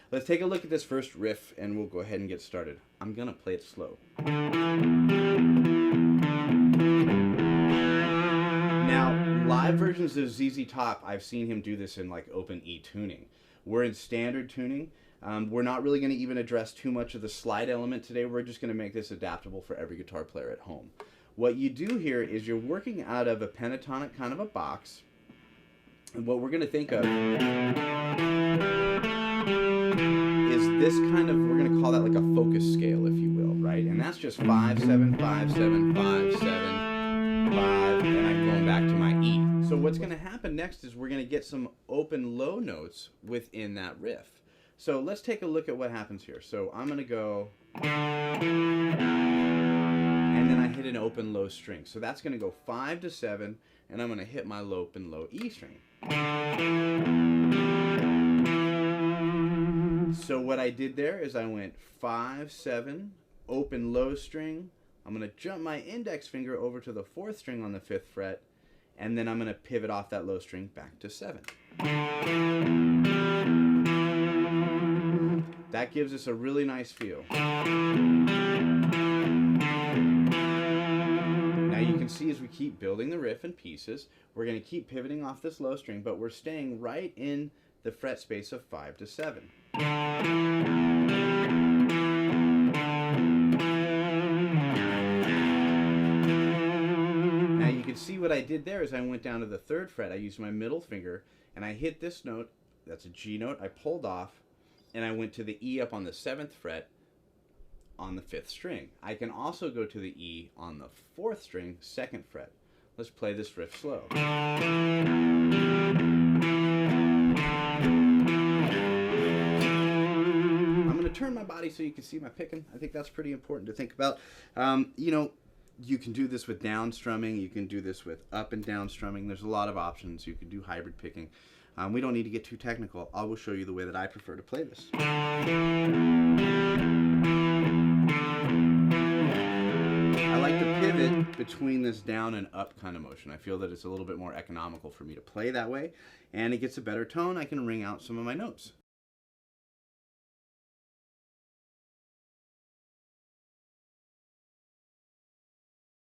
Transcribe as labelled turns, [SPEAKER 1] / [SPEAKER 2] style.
[SPEAKER 1] Let's take a look at this first riff and we'll go ahead and get started. I'm gonna play it slow. Now, live versions of ZZ Top, I've seen him do this in like open E tuning. We're in standard tuning. We're not really going to even address too much of the slide element today. We're just going to make this adaptable for every guitar player at home. What you do here is you're working out of a pentatonic kind of a box. And what we're going to think of is this kind of, we're going to call that like a focus scale, if you will, right? And that's just 5, 7, 5, 7, 5, 7, 5, and I'm going back to my E. So what's going to happen next is we're going to get some open low notes within that riff. So let's take a look at what happens here. So I'm going to go, and then I hit an open low string. So that's going to go 5 to 7, and I'm going to hit my open low E string. So what I did there is I went 5, 7, open low string. I'm going to jump my index finger over to the 4th string on the 5th fret, and then I'm going to pivot off that low string back to 7. That gives us a really nice feel. Now you can see as we keep building the riff in pieces, we're going to keep pivoting off this low string, but we're staying right in the fret space of 5 to 7. Now you can see what I did there is I went down to the 3rd fret. I used my middle finger and I hit this note. That's a G note. I pulled off and I went to the E up on the 7th fret on the 5th string. I can also go to the E on the 4th string, 2nd fret. Let's play this riff slow. I'm going to turn my body so you can see my picking. I think that's pretty important to think about. You know, you can do this with down strumming. You can do this with up and down strumming. There's a lot of options. You can do hybrid picking. We don't need to get too technical. I will show you the way that I prefer to play this. I like to pivot between this down and up kind of motion. I feel that it's a little bit more economical for me to play that way, and it gets a better tone. I can ring out some of my notes.